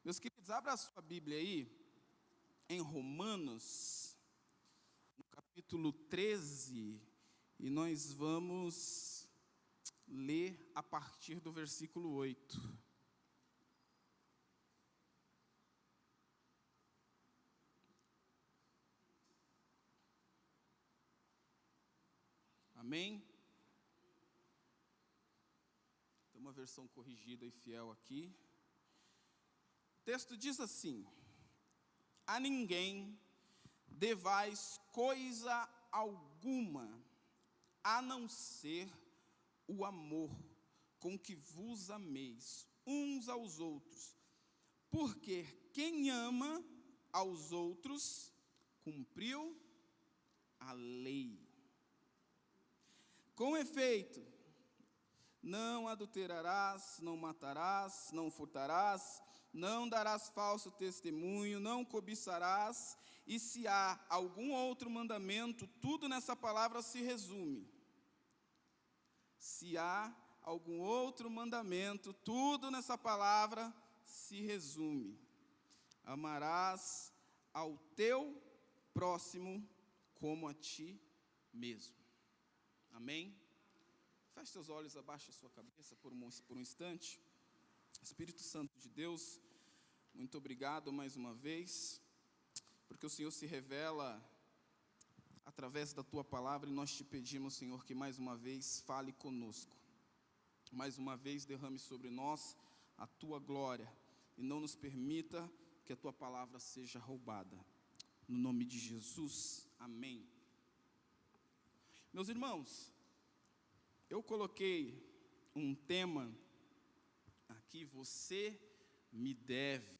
Meus queridos, abra a sua Bíblia aí, em Romanos, no capítulo 13, e nós vamos ler a partir do versículo 8. Amém? Tem uma versão corrigida e fiel aqui. O texto diz assim: a ninguém devais coisa alguma, a não ser o amor com que vos ameis uns aos outros, porque quem ama aos outros cumpriu a lei. Com efeito, não adulterarás, não matarás, não furtarás, não darás falso testemunho, não cobiçarás, e se há algum outro mandamento, tudo nessa palavra se resume. Se há algum outro mandamento, tudo nessa palavra se resume. Amarás ao teu próximo como a ti mesmo. Amém? Feche seus olhos, abaixe a sua cabeça por um instante. Espírito Santo de Deus, muito obrigado mais uma vez, porque o Senhor se revela através da Tua palavra, e nós te pedimos, Senhor, que mais uma vez fale conosco, mais uma vez derrame sobre nós a Tua glória, e não nos permita que a Tua palavra seja roubada. No nome de Jesus, amém. Meus irmãos, eu coloquei um tema aqui, você me deve.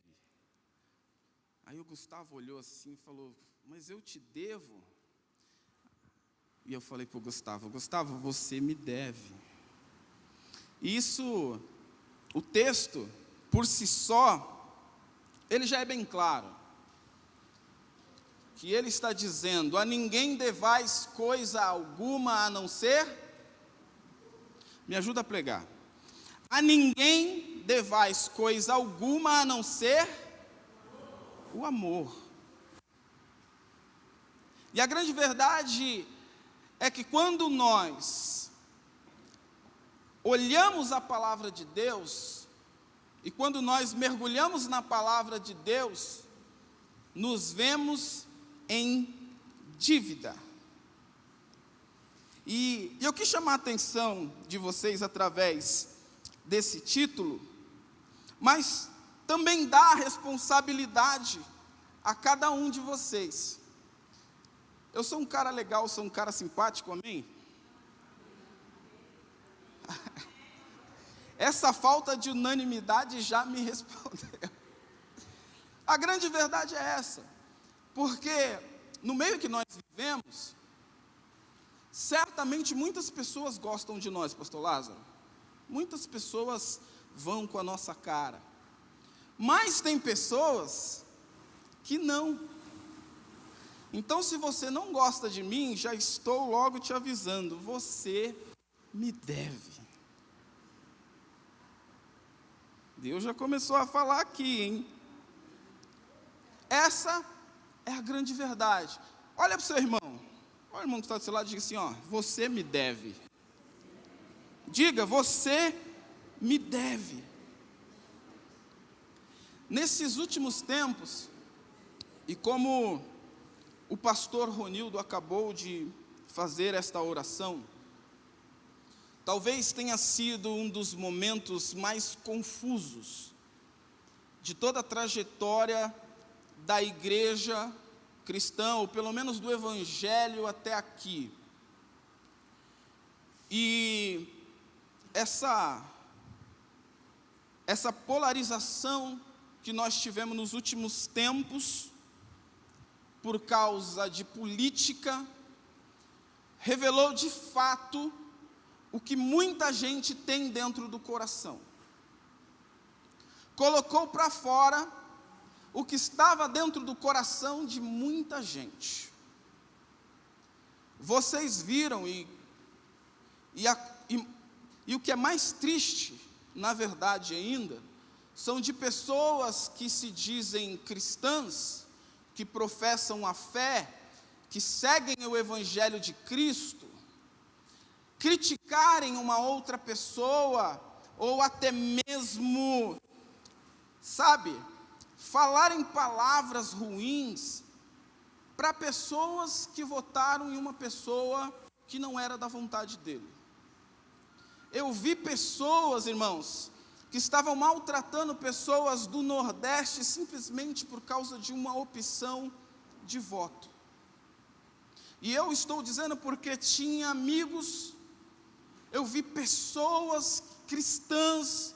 Aí o Gustavo olhou assim e falou, mas eu te devo? E eu falei para o Gustavo, você me deve. Isso, o texto, por si só, ele já é bem claro. Que ele está dizendo, a ninguém devais coisa alguma a não ser, me ajuda a pregar, a ninguém devais coisa alguma a não ser o amor. E a grande verdade é que quando nós olhamos a palavra de Deus, e quando nós mergulhamos na palavra de Deus, nos vemos em dívida. E eu quis chamar a atenção de vocês através desse título, mas também dar a responsabilidade a cada um de vocês. Eu sou um cara legal, sou um cara simpático, amém? Essa falta de unanimidade já me respondeu. A grande verdade é essa, porque no meio que nós vivemos, certamente muitas pessoas gostam de nós, pastor Lázaro. Muitas pessoas vão com a nossa cara. Mas tem pessoas que não. Então, se você não gosta de mim, já estou logo te avisando, você me deve. Deus já começou a falar aqui, hein? Essa é a grande verdade. Olha para o seu irmão. Olha o irmão que está do seu lado e diga assim, ó, você me deve. Diga, você me deve. Nesses últimos tempos, e como o pastor Ronildo acabou de fazer esta oração, talvez tenha sido um dos momentos mais confusos de toda a trajetória da igreja cristã, ou pelo menos do evangelho até aqui. E essa polarização que nós tivemos nos últimos tempos, por causa de política, revelou de fato o que muita gente tem dentro do coração. Colocou para fora o que estava dentro do coração de muita gente. Vocês viram, e o que é mais triste, na verdade ainda, são de pessoas que se dizem cristãs, que professam a fé, que seguem o Evangelho de Cristo, criticarem uma outra pessoa, ou até mesmo, falarem palavras ruins para pessoas que votaram em uma pessoa que não era da vontade dele. Eu vi pessoas, irmãos, que estavam maltratando pessoas do Nordeste simplesmente por causa de uma opção de voto. E eu estou dizendo porque tinha amigos, eu vi pessoas cristãs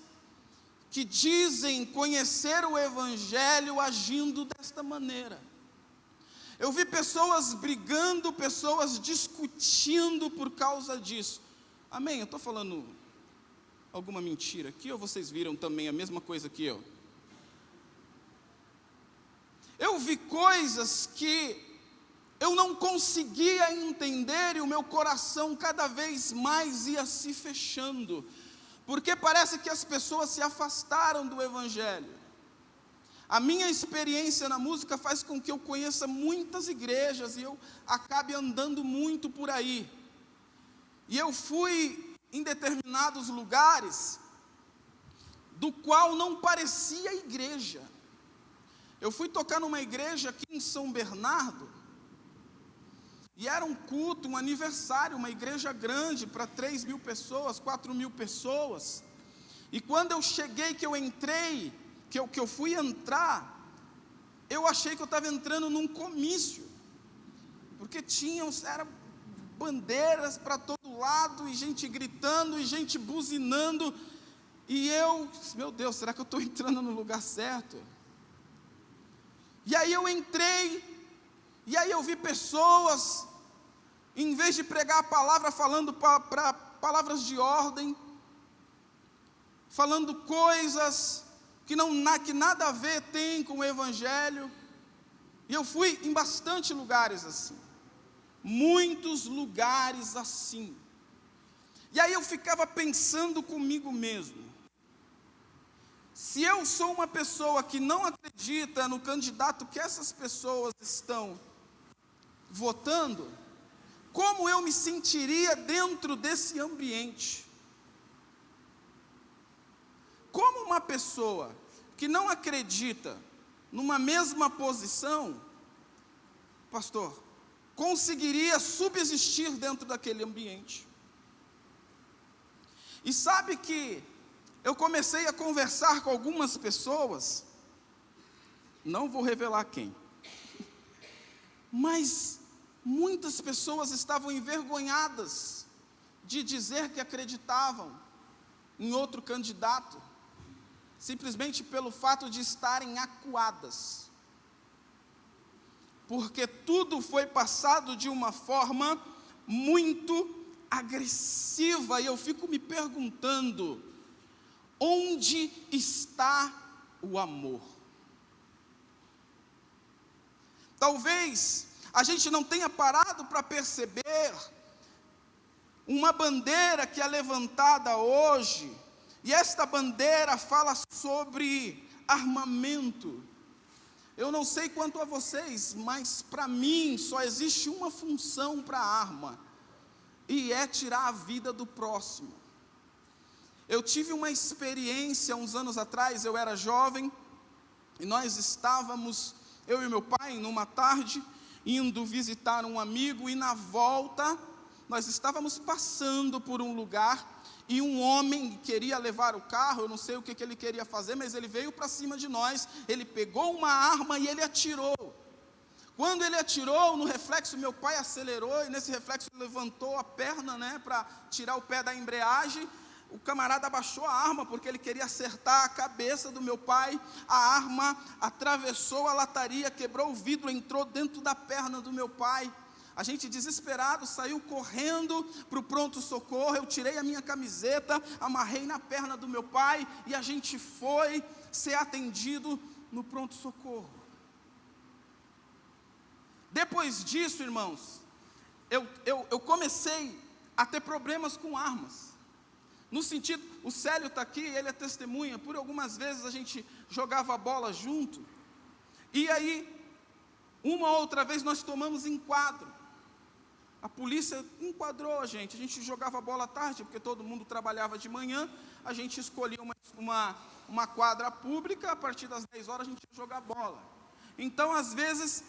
que dizem conhecer o Evangelho agindo desta maneira. Eu vi pessoas brigando, pessoas discutindo por causa disso. Amém? Eu estou falando alguma mentira aqui, ou vocês viram também a mesma coisa que eu? Eu vi coisas que eu não conseguia entender e o meu coração cada vez mais ia se fechando, porque parece que as pessoas se afastaram do Evangelho. A minha experiência na música faz com que eu conheça muitas igrejas e eu acabe andando muito por aí. E eu fui em determinados lugares do qual não parecia igreja. Eu fui tocar numa igreja aqui em São Bernardo, e era um culto, um aniversário, uma igreja grande para 3.000 pessoas, 4.000 pessoas. E quando eu cheguei, que eu entrei, que eu fui entrar, eu achei que eu estava entrando num comício, porque eram bandeiras para todo lado, e gente gritando, e gente buzinando, e eu, meu Deus, será que eu estou entrando no lugar certo? E aí eu entrei, e aí eu vi pessoas, em vez de pregar a palavra, falando para palavras de ordem, falando coisas que nada a ver tem com o Evangelho. E eu fui em bastante lugares assim, muitos lugares assim. E aí eu ficava pensando comigo mesmo, se eu sou uma pessoa que não acredita no candidato que essas pessoas estão votando, como eu me sentiria dentro desse ambiente? Como uma pessoa que não acredita numa mesma posição, pastor, conseguiria subsistir dentro daquele ambiente? E sabe que eu comecei a conversar com algumas pessoas, não vou revelar quem, mas muitas pessoas estavam envergonhadas de dizer que acreditavam em outro candidato, simplesmente pelo fato de estarem acuadas, porque tudo foi passado de uma forma muito agressiva, e eu fico me perguntando, onde está o amor? Talvez a gente não tenha parado para perceber uma bandeira que é levantada hoje, e esta bandeira fala sobre armamento. Eu não sei quanto a vocês, mas para mim só existe uma função para a arma, e é tirar a vida do próximo. Eu tive uma experiência uns anos atrás, eu era jovem, e nós estávamos, eu e meu pai, numa tarde, indo visitar um amigo, e na volta, nós estávamos passando por um lugar, e um homem queria levar o carro, eu não sei o que ele queria fazer, mas ele veio para cima de nós, ele pegou uma arma e ele atirou. Quando ele atirou, no reflexo meu pai acelerou, e nesse reflexo levantou a perna, para tirar o pé da embreagem. O camarada abaixou a arma, porque ele queria acertar a cabeça do meu pai. A arma atravessou a lataria, quebrou o vidro, entrou dentro da perna do meu pai. A gente desesperado saiu correndo para o pronto-socorro. Eu tirei a minha camiseta, amarrei na perna do meu pai, e a gente foi ser atendido no pronto-socorro. Depois disso, irmãos, eu comecei a ter problemas com armas. No sentido, o Célio está aqui, ele é testemunha, por algumas vezes a gente jogava bola junto, e aí, uma outra vez nós tomamos enquadro. A polícia enquadrou a gente jogava bola à tarde, porque todo mundo trabalhava de manhã, a gente escolhia uma quadra pública, a partir das 10 horas a gente ia jogar bola. Então, às vezes,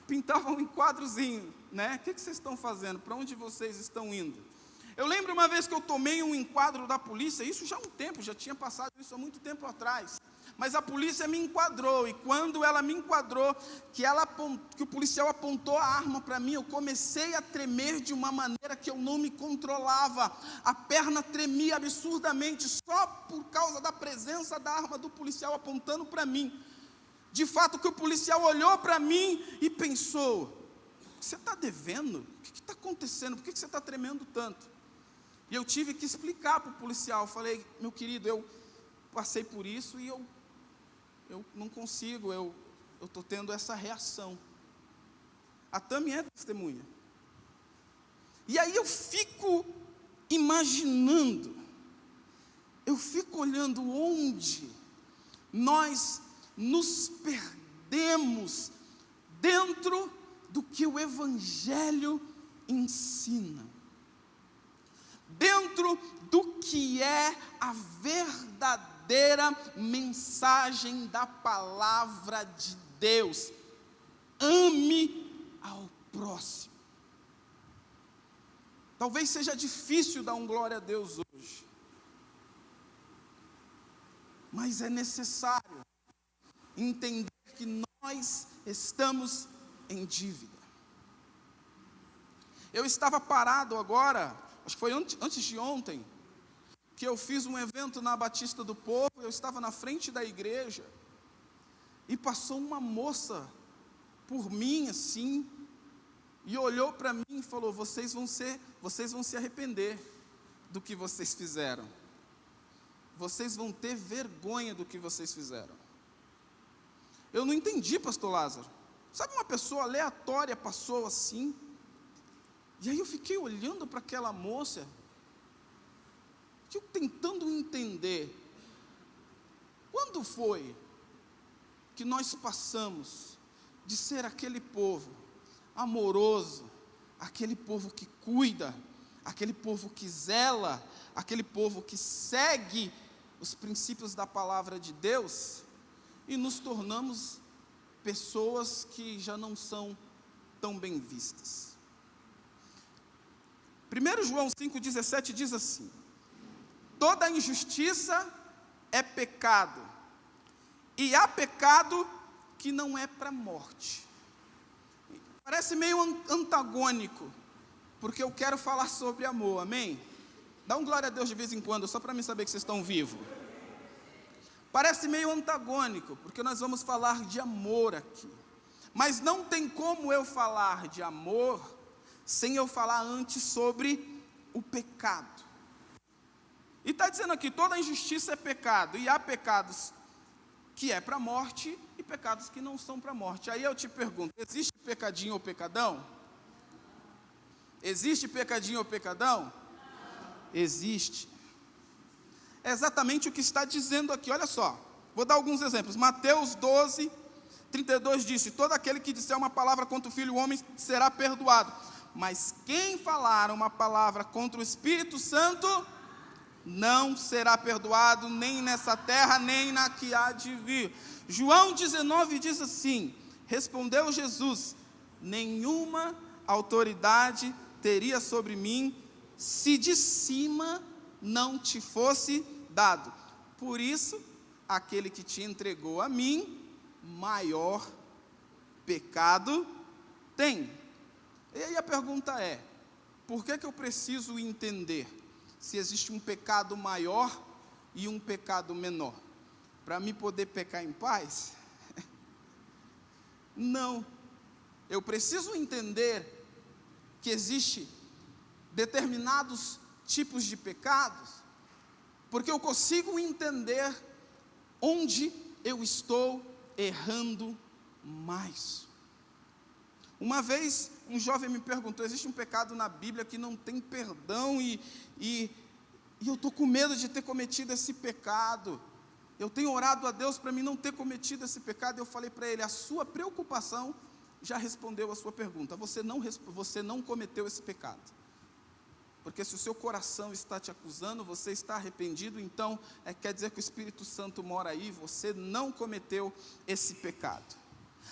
pintavam um enquadrozinho, né? O que vocês estão fazendo? Para onde vocês estão indo? Eu lembro uma vez que eu tomei um enquadro da polícia, isso já há um tempo, já tinha passado isso há muito tempo atrás. Mas a polícia me enquadrou, e quando ela me enquadrou, que o policial apontou a arma para mim, eu comecei a tremer de uma maneira que eu não me controlava. A perna tremia absurdamente, só por causa da presença da arma do policial apontando para mim. De fato, que o policial olhou para mim e pensou: você está devendo? O que está acontecendo? Por que você está tremendo tanto? E eu tive que explicar para o policial. Falei: meu querido, eu passei por isso e eu não consigo, eu estou tendo essa reação. A Tami é testemunha. E aí eu fico imaginando, eu fico olhando onde nós nos perdemos dentro do que o Evangelho ensina, dentro do que é a verdadeira mensagem da palavra de Deus. Ame ao próximo. Talvez seja difícil dar um glória a Deus hoje, mas é necessário entender que nós estamos em dívida. Eu estava parado agora, acho que foi antes de ontem, que eu fiz um evento na Batista do Povo. Eu estava na frente da igreja, e passou uma moça por mim assim, e olhou para mim e falou: vocês vão se arrepender do que vocês fizeram, vocês vão ter vergonha do que vocês fizeram. Eu não entendi, pastor Lázaro. Sabe, uma pessoa aleatória passou assim, e aí eu fiquei olhando para aquela moça, tentando entender, quando foi que nós passamos de ser aquele povo amoroso, aquele povo que cuida, aquele povo que zela, aquele povo que segue os princípios da palavra de Deus, e nos tornamos pessoas que já não são tão bem vistas. 1 João 5,17 diz assim: toda injustiça é pecado, e há pecado que não é para a morte. Parece meio antagônico, porque eu quero falar sobre amor, amém? Dá um glória a Deus de vez em quando, só para mim saber que vocês estão vivos. Parece meio antagônico, porque nós vamos falar de amor aqui. Mas não tem como eu falar de amor sem eu falar antes sobre o pecado. E está dizendo aqui: toda injustiça é pecado, e há pecados que é para a morte e pecados que não são para a morte. Aí eu te pergunto: existe pecadinho ou pecadão? Existe pecadinho ou pecadão? Existe. É exatamente o que está dizendo aqui. Olha só, vou dar alguns exemplos. Mateus 12, 32 disse: todo aquele que disser uma palavra contra o Filho do Homem será perdoado, mas quem falar uma palavra contra o Espírito Santo não será perdoado, nem nessa terra, nem na que há de vir. João 19 diz assim: respondeu Jesus: nenhuma autoridade teria sobre mim, se de cima não te fosse dado. Por isso, aquele que te entregou a mim, maior pecado tem. E aí a pergunta é: por que eu preciso entender se existe um pecado maior e um pecado menor? Para mim poder pecar em paz? Não. Eu preciso entender que existe determinados tipos de pecados, porque eu consigo entender onde eu estou errando mais. Uma vez, um jovem me perguntou: existe um pecado na Bíblia que não tem perdão, e E eu estou com medo de ter cometido esse pecado. Eu tenho orado a Deus para mim não ter cometido esse pecado. Eu falei para ele, a sua preocupação já respondeu a sua pergunta. Você não cometeu esse pecado. Porque se o seu coração está te acusando, você está arrependido, então quer dizer que o Espírito Santo mora aí, você não cometeu esse pecado.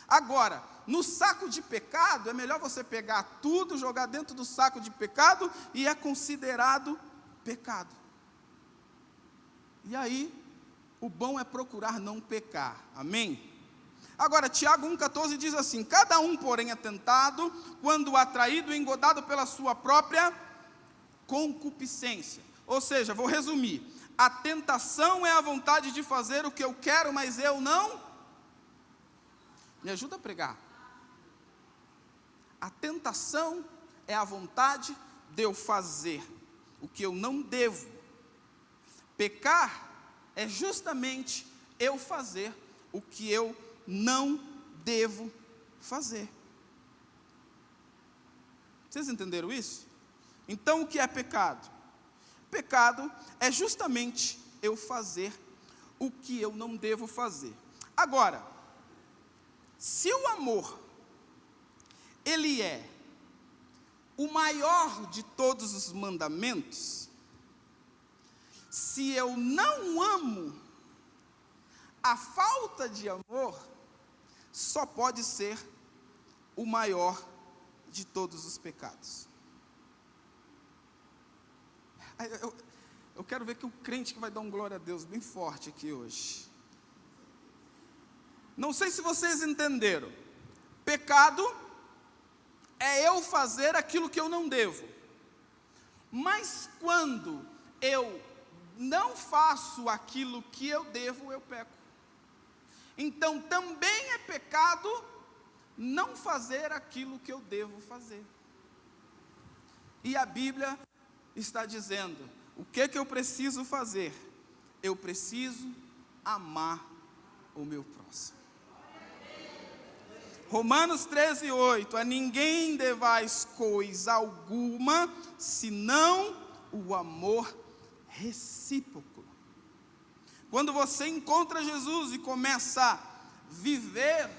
Agora, no saco de pecado, é melhor você pegar tudo, jogar dentro do saco de pecado, e é considerado pecado. E aí, o bom é procurar não pecar, amém? Agora, Tiago 1,14 diz assim, cada um, porém, é tentado, quando atraído e engodado pela sua própria concupiscência. Ou seja, vou resumir, a tentação é a vontade de fazer o que eu quero, mas eu não. Me ajuda a pregar. A tentação é a vontade de eu fazer o que eu não devo. Pecar é justamente eu fazer o que eu não devo fazer. Vocês entenderam isso? Então o que é pecado? Pecado é justamente eu fazer o que eu não devo fazer. Agora, se o amor, ele é o maior de todos os mandamentos, se eu não amo, a falta de amor só pode ser o maior de todos os pecados. Eu quero ver que o crente que vai dar um glória a Deus bem forte aqui hoje. Não sei se vocês entenderam. Pecado é eu fazer aquilo que eu não devo. Mas quando eu não faço aquilo que eu devo, eu peco. Então também é pecado não fazer aquilo que eu devo fazer. E a Bíblia está dizendo, o que eu preciso fazer? Eu preciso amar o meu próximo. Romanos 13:8, a ninguém devais coisa alguma, senão o amor recíproco. Quando você encontra Jesus e começa a viver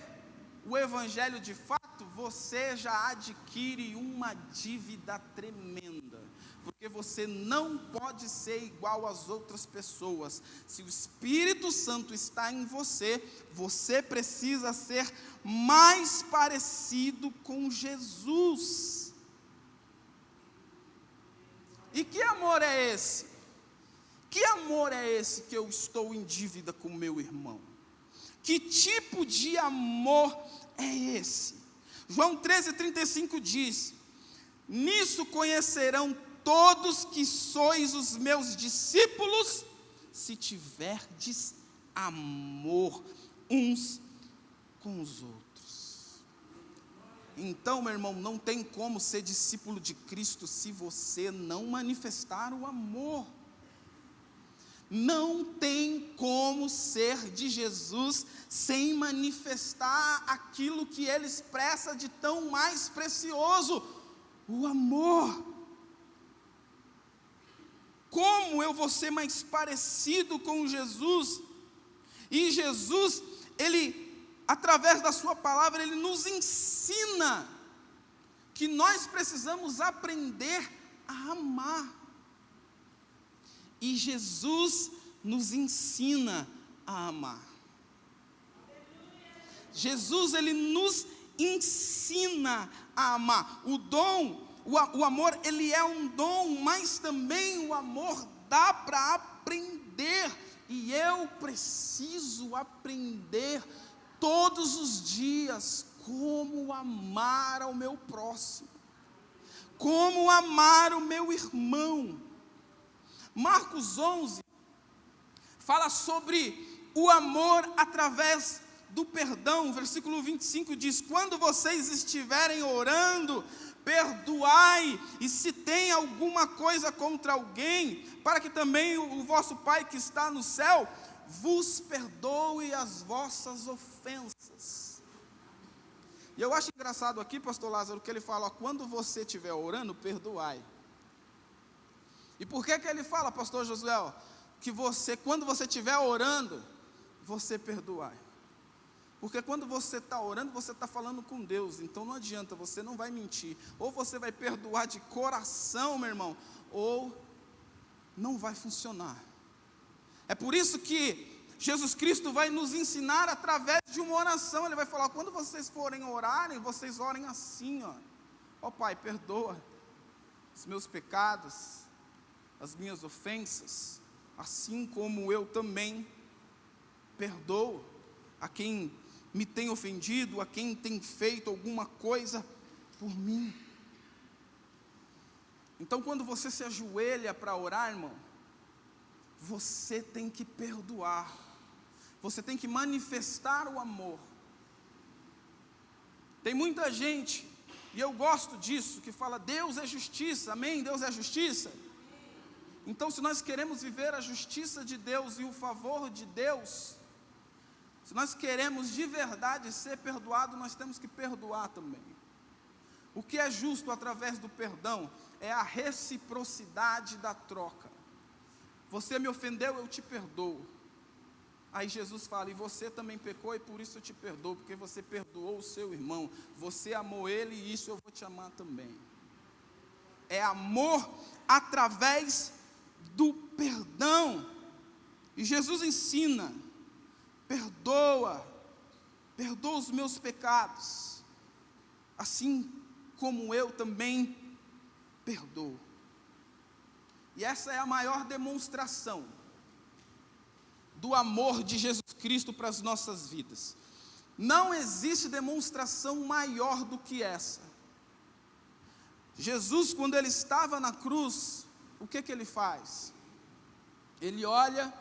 o Evangelho de fato, você já adquire uma dívida tremenda. Porque você não pode ser igual às outras pessoas. Se o Espírito Santo está em você, você precisa ser mais parecido com Jesus. E que amor é esse? Que amor é esse que eu estou em dívida com meu irmão? Que tipo de amor é esse? João 13:35 diz, nisso conhecerão todos que sois os meus discípulos, se tiverdes amor uns com os outros. Então, meu irmão, não tem como ser discípulo de Cristo se você não manifestar o amor. Não tem como ser de Jesus sem manifestar aquilo que ele expressa de tão mais precioso, o amor. Como eu vou ser mais parecido com Jesus? E Jesus, ele, através da sua palavra, ele nos ensina que nós precisamos aprender a amar. E Jesus nos ensina a amar. Jesus, ele nos ensina a amar. O amor, ele é um dom, mas também o amor dá para aprender. E eu preciso aprender todos os dias como amar ao meu próximo, como amar o meu irmão. Marcos 11 fala sobre o amor através do perdão. Versículo 25 diz, quando vocês estiverem orando, perdoai, e se tem alguma coisa contra alguém, para que também o vosso Pai que está no céu, vos perdoe as vossas ofensas. E eu acho engraçado aqui, pastor Lázaro, que ele fala, quando você estiver orando, perdoai. E por que ele fala, pastor Josué, que você, quando você estiver orando, você perdoar? Porque quando você está orando, você está falando com Deus, então não adianta, você não vai mentir. Ou você vai perdoar de coração, meu irmão, ou não vai funcionar. É por isso que Jesus Cristo vai nos ensinar através de uma oração. Ele vai falar, quando vocês forem orarem, vocês orem assim, ó Pai, perdoa os meus pecados, as minhas ofensas, assim como eu também perdoo a quem me tem ofendido, a quem tem feito alguma coisa por mim. Então, quando você se ajoelha para orar, irmão, você tem que perdoar, você tem que manifestar o amor. Tem muita gente, e eu gosto disso, que fala, Deus é justiça, amém? Deus é justiça. Então, se nós queremos viver a justiça de Deus e o favor de Deus, se nós queremos de verdade ser perdoado, nós temos que perdoar também. O que é justo através do perdão é a reciprocidade da troca. Você me ofendeu, eu te perdoo. Aí Jesus fala, e você também pecou e por isso eu te perdoo, porque você perdoou o seu irmão, você amou ele e isso eu vou te amar também. É amor através do perdão. E Jesus ensina, perdoa os meus pecados, assim como eu também perdoo. E essa é a maior demonstração do amor de Jesus Cristo para as nossas vidas. Não existe demonstração maior do que essa. Jesus, quando ele estava na cruz, o que ele faz? Ele olha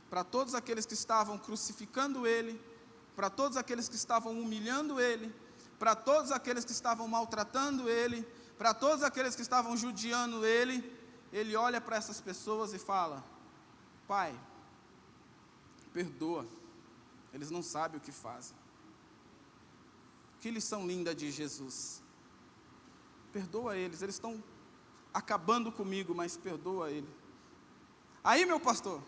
para todos aqueles que estavam crucificando ele, para todos aqueles que estavam humilhando ele, para todos aqueles que estavam maltratando ele, para todos aqueles que estavam judiando ele, ele olha para essas pessoas e fala, Pai, perdoa, eles não sabem o que fazem. Que lição linda de Jesus. Perdoa eles estão acabando comigo, mas perdoa ele. Aí, meu pastor,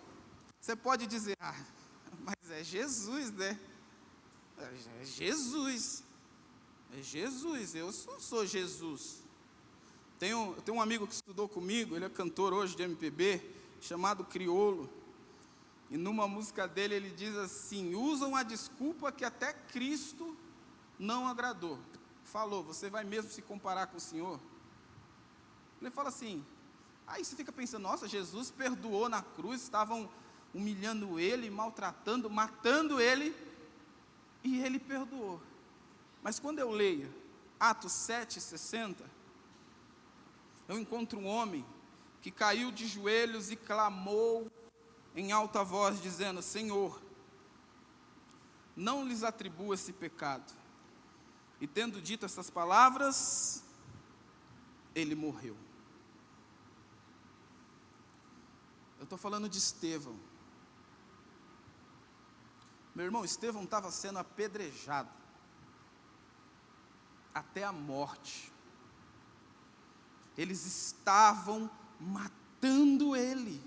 você pode dizer, mas é Jesus, né? É Jesus, eu não sou Jesus. Eu tenho um amigo que estudou comigo, ele é cantor hoje de MPB, chamado Criolo. E numa música dele ele diz assim, usam a desculpa que até Cristo não agradou. Falou, você vai mesmo se comparar com o Senhor? Ele fala assim, aí você fica pensando, nossa, Jesus perdoou na cruz, estavam humilhando ele, maltratando, matando ele, e ele perdoou. Mas quando eu leio Atos 7:60, eu encontro um homem que caiu de joelhos e clamou em alta voz, dizendo, Senhor, não lhes atribua esse pecado. E tendo dito essas palavras, ele morreu. Eu estou falando de Estevão. Meu irmão, Estevão estava sendo apedrejado até a morte. Eles estavam matando ele.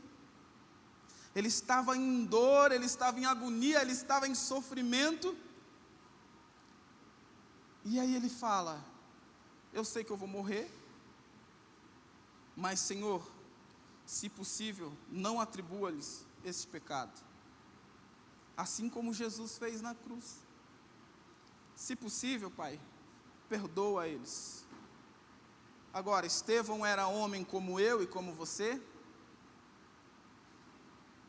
Ele estava em dor, ele estava em agonia, ele estava em sofrimento. E aí ele fala, eu sei que eu vou morrer, mas Senhor, se possível, não atribua-lhes esse pecado. Assim como Jesus fez na cruz. Se possível, Pai, perdoa eles. Agora, Estevão era homem como eu e como você?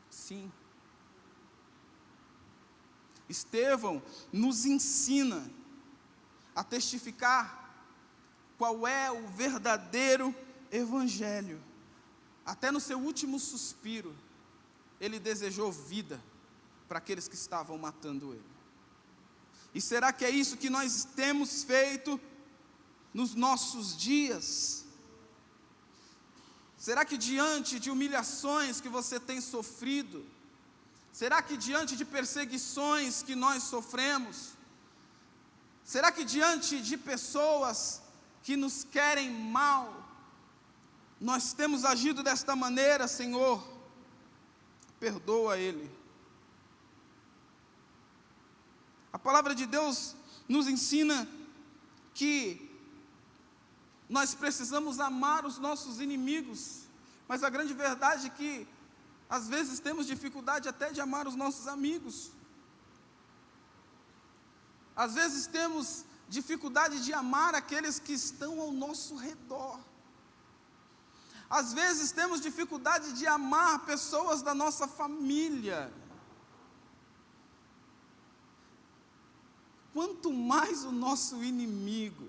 Sim. Estevão nos ensina a testificar qual é o verdadeiro evangelho. Até no seu último suspiro, ele desejou vida para aqueles que estavam matando ele. E será que é isso que nós temos feito nos nossos dias? Será que diante de humilhações que você tem sofrido, será que diante de perseguições que nós sofremos, será que diante de pessoas que nos querem mal, nós temos agido desta maneira, Senhor, perdoa ele. A palavra de Deus nos ensina que nós precisamos amar os nossos inimigos, mas a grande verdade é que, às vezes, temos dificuldade até de amar os nossos amigos. Às vezes temos dificuldade de amar aqueles que estão ao nosso redor. Às vezes temos dificuldade de amar pessoas da nossa família. Quanto mais o nosso inimigo,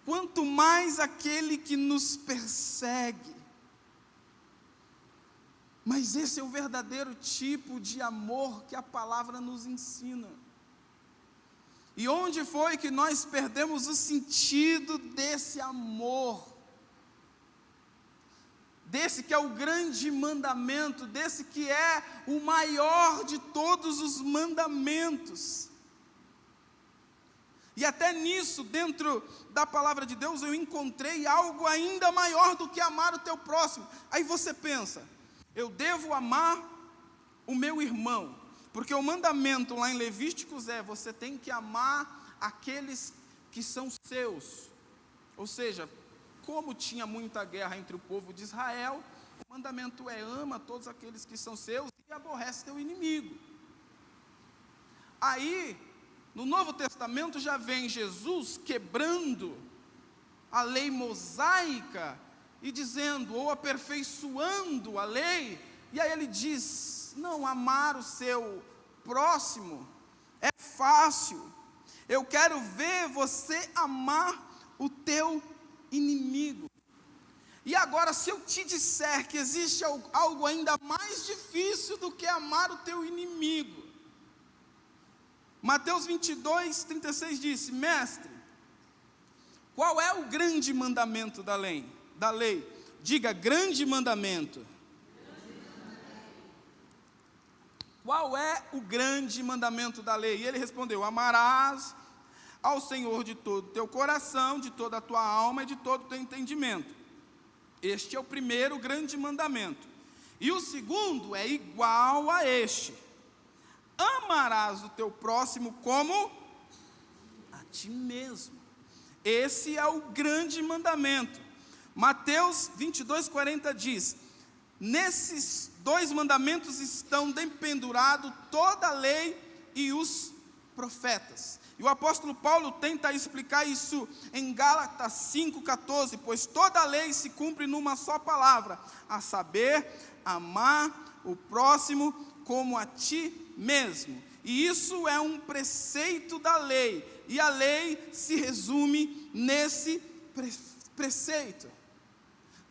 quanto mais aquele que nos persegue. Mas esse é o verdadeiro tipo de amor que a palavra nos ensina. E onde foi que nós perdemos o sentido desse amor? Desse que é o grande mandamento, desse que é o maior de todos os mandamentos. E até nisso, dentro da palavra de Deus, eu encontrei algo ainda maior do que amar o teu próximo. Aí você pensa, eu devo amar o meu irmão, porque o mandamento lá em Levíticos é, você tem que amar aqueles que são seus. Ou seja, como tinha muita guerra entre o povo de Israel, o mandamento é, ama todos aqueles que são seus e aborrece teu inimigo. Aí, no Novo Testamento já vem Jesus quebrando a lei mosaica e dizendo, ou aperfeiçoando a lei, e aí ele diz, não, amar o seu próximo é fácil, eu quero ver você amar o teu inimigo. E agora, se eu te disser que existe algo ainda mais difícil do que amar o teu inimigo, Mateus 22, 36 disse, mestre, qual é o grande mandamento da lei? Diga, grande mandamento. Qual é o grande mandamento da lei? E ele respondeu, amarás ao Senhor de todo o teu coração, de toda a tua alma e de todo o teu entendimento. Este é o primeiro grande mandamento. E o segundo é igual a este. Amarás o teu próximo como a ti mesmo. Esse é o grande mandamento. Mateus 22, 40 diz, nesses dois mandamentos estão dependurados toda a lei e os profetas. E o apóstolo Paulo tenta explicar isso em Gálatas 5,14, pois toda a lei se cumpre numa só palavra, a saber, amar o próximo como a ti mesmo. E isso é um preceito da lei, e a lei se resume nesse preceito.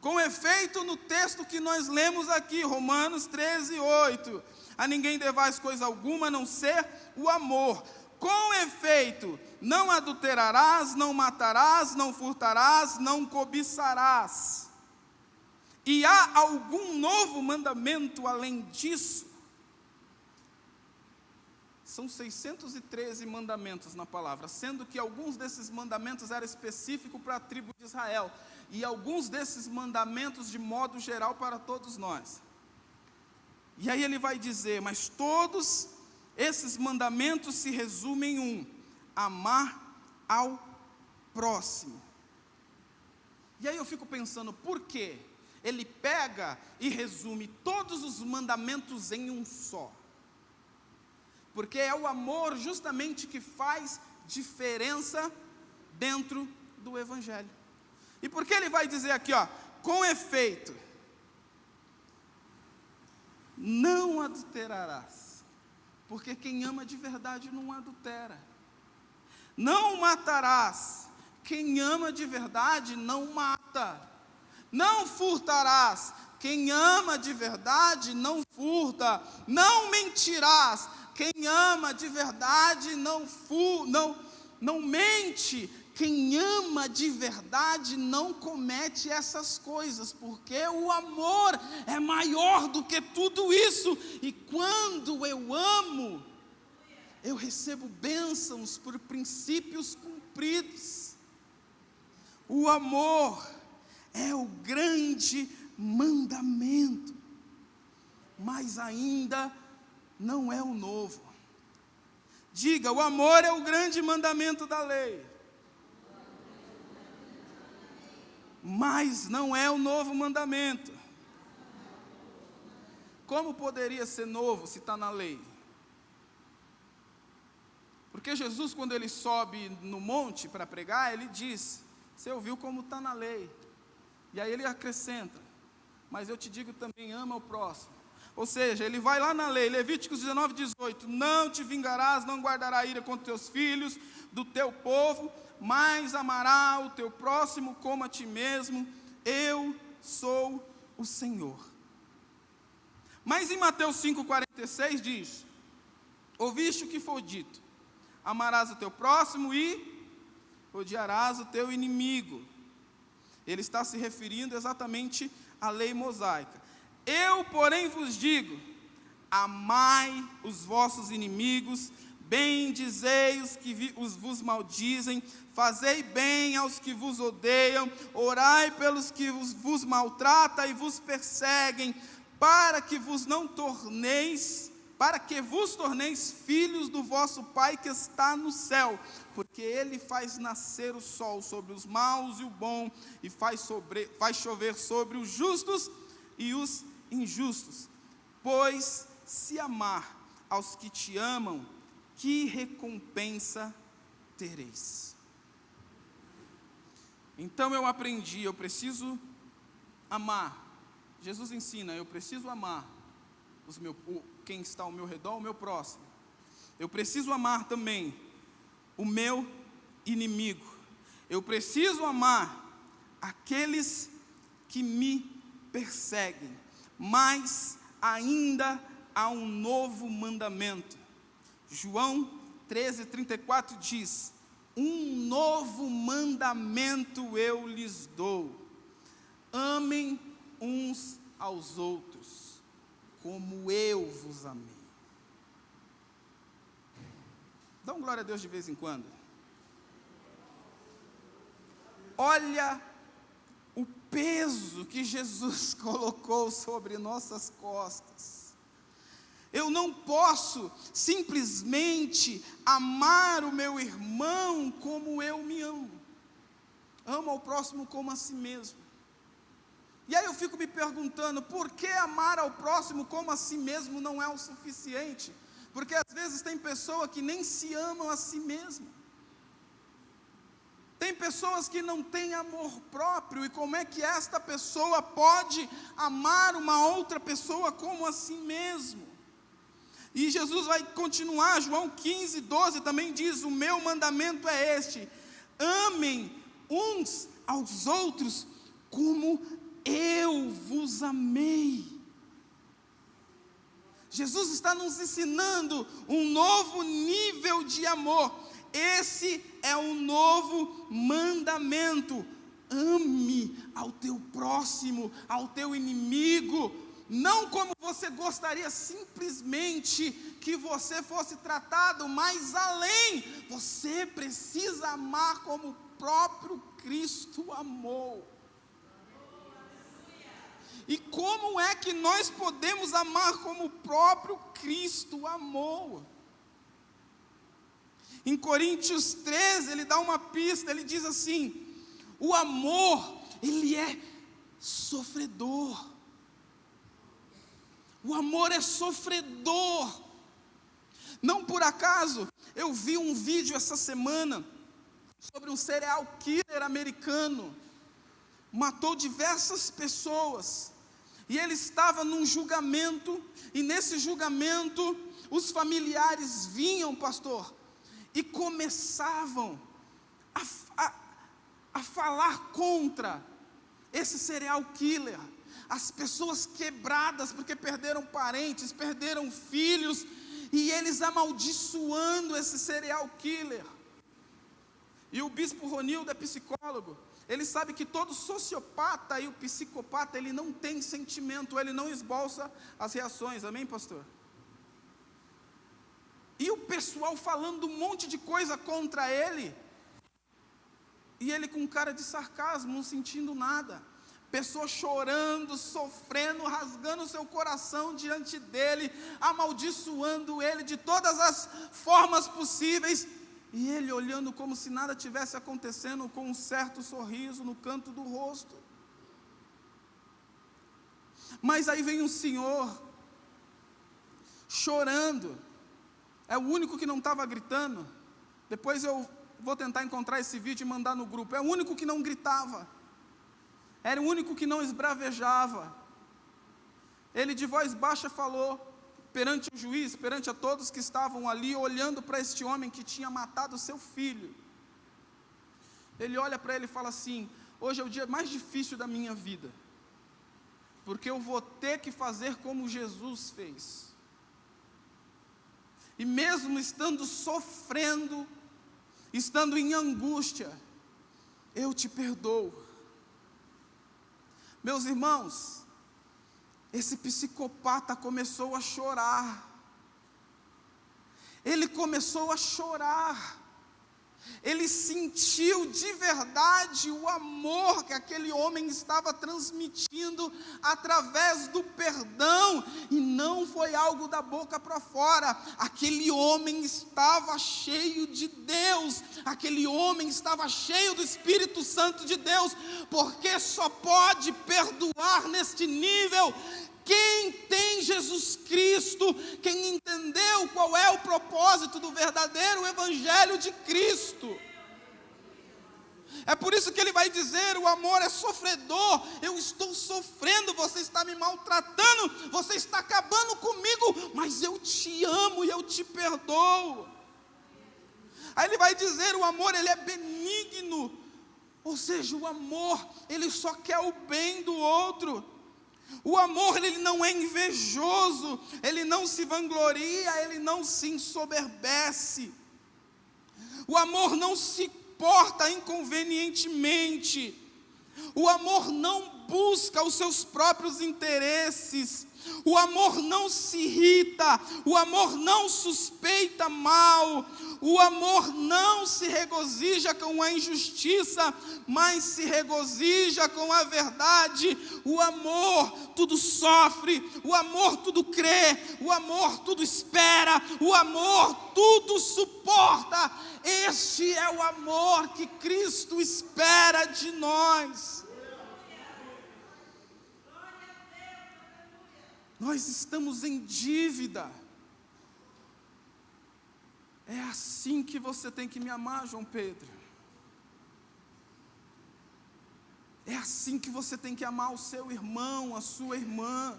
Com efeito, no texto que nós lemos aqui, Romanos 13, 8, a ninguém devais coisa alguma a não ser o amor. Com efeito, não adulterarás, não matarás, não furtarás, não cobiçarás. E há algum novo mandamento além disso? São 613 mandamentos na palavra, sendo que alguns desses mandamentos eram específicos para a tribo de Israel, e alguns desses mandamentos de modo geral para todos nós. E aí ele vai dizer, mas todos esses mandamentos se resumem em um, amar ao próximo. E aí eu fico pensando, por quê? Ele pega e resume todos os mandamentos em um só. Porque é o amor justamente que faz diferença dentro do Evangelho. E por que ele vai dizer aqui, ó, com efeito, não adulterarás, porque quem ama de verdade não adultera. Não matarás, quem ama de verdade não mata. Não furtarás, quem ama de verdade não furta. Não mentirás, quem ama de verdade não mente. Quem ama de verdade não comete essas coisas, porque o amor é maior do que tudo isso. E quando eu amo, eu recebo bênçãos por princípios cumpridos. O amor é o grande mandamento, mas ainda não é o novo. Diga, o amor é o grande mandamento da lei, mas não é o novo mandamento. Como poderia ser novo se está na lei? Porque Jesus, quando ele sobe no monte para pregar, ele diz, você ouviu como está na lei. E aí ele acrescenta, mas eu te digo também, ama o próximo. Ou seja, ele vai lá na lei, Levíticos 19:18, não te vingarás, não guardarás ira contra teus filhos, do teu povo, mas amará o teu próximo como a ti mesmo, eu sou o Senhor. Mas em Mateus 5,46 diz, ouviste o que foi dito, amarás o teu próximo e odiarás o teu inimigo. Ele está se referindo exatamente à lei mosaica. Eu, porém, vos digo, amai os vossos inimigos, bendizei os que vos maldizem, fazei bem aos que vos odeiam, orai pelos que vos maltratam e vos perseguem, para que vos torneis filhos do vosso Pai que está no céu, porque Ele faz nascer o sol sobre os maus e o bom, e faz chover sobre os justos e os injustos. Pois se amar aos que te amam, que recompensa tereis? Então eu aprendi, eu preciso amar. Jesus ensina, eu preciso amar quem está ao meu redor, o meu próximo. Eu preciso amar também o meu inimigo. Eu preciso amar aqueles que me perseguem. Mas ainda há um novo mandamento. João 13:34 diz, um novo mandamento eu lhes dou, amem uns aos outros, como eu vos amei. Dá um glória a Deus de vez em quando. Olha o peso que Jesus colocou sobre nossas costas. Eu não posso simplesmente amar o meu irmão como eu me amo. Amo ao próximo como a si mesmo. E aí eu fico me perguntando, por que amar ao próximo como a si mesmo não é o suficiente? Porque às vezes tem pessoa que nem se amam a si mesmo. Tem pessoas que não têm amor próprio, e como é que esta pessoa pode amar uma outra pessoa como a si mesmo? E Jesus vai continuar, João 15:12 também diz, o meu mandamento é este, amem uns aos outros como eu vos amei. Jesus está nos ensinando um novo nível de amor. Esse é um novo mandamento. Ame ao teu próximo, ao teu inimigo, não como você gostaria simplesmente que você fosse tratado, mas além, você precisa amar como o próprio Cristo amou. E como é que nós podemos amar como o próprio Cristo amou? Em Coríntios 13, ele dá uma pista, ele diz assim, o amor, ele é sofredor. O amor é sofredor. Não por acaso, eu vi um vídeo essa semana, sobre um serial killer americano, matou diversas pessoas, e ele estava num julgamento, e nesse julgamento, os familiares vinham, pastor, e começavam a falar contra esse serial killer, as pessoas quebradas, porque perderam parentes, perderam filhos, e eles amaldiçoando esse serial killer. E o bispo Ronildo é psicólogo, ele sabe que todo sociopata e o psicopata, ele não tem sentimento, ele não esboça as reações, amém, pastor? E o pessoal falando um monte de coisa contra ele. E ele com cara de sarcasmo, não sentindo nada. Pessoa chorando, sofrendo, rasgando o seu coração diante dele, amaldiçoando ele de todas as formas possíveis. E ele olhando como se nada tivesse acontecendo, com um certo sorriso no canto do rosto. Mas aí vem um senhor, chorando. É o único que não estava gritando. Depois eu vou tentar encontrar esse vídeo e mandar no grupo. É o único que não gritava. Era o único que não esbravejava. Ele de voz baixa falou perante o juiz, perante a todos que estavam ali, olhando para este homem que tinha matado seu filho. Ele olha para ele e fala assim: hoje é o dia mais difícil da minha vida, porque eu vou ter que fazer como Jesus fez. E mesmo estando sofrendo, estando em angústia, eu te perdoo. Meus irmãos, esse psicopata começou a chorar. Ele começou a chorar. Ele sentiu de verdade o amor que aquele homem estava transmitindo através do perdão, e não foi algo da boca para fora. Aquele homem estava cheio de Deus, aquele homem estava cheio do Espírito Santo de Deus, porque só pode perdoar neste nível quem tem Jesus Cristo, quem entendeu qual é o propósito do verdadeiro Evangelho de Cristo. É por isso que ele vai dizer: o amor é sofredor, eu estou sofrendo, você está me maltratando, você está acabando comigo, mas eu te amo e eu te perdoo. Aí ele vai dizer: o amor, ele é benigno, ou seja, o amor, ele só quer o bem do outro. O amor, ele não é invejoso, ele não se vangloria, ele não se ensoberbece. O amor não se porta inconvenientemente. O amor não busca os seus próprios interesses. O amor não se irrita, o amor não suspeita mal, o amor não se regozija com a injustiça, mas se regozija com a verdade. O amor tudo sofre, o amor tudo crê, o amor tudo espera, o amor tudo suporta. Este é o amor que Cristo espera de nós. Nós estamos em dívida. É assim que você tem que me amar, João Pedro. É assim que você tem que amar o seu irmão, a sua irmã.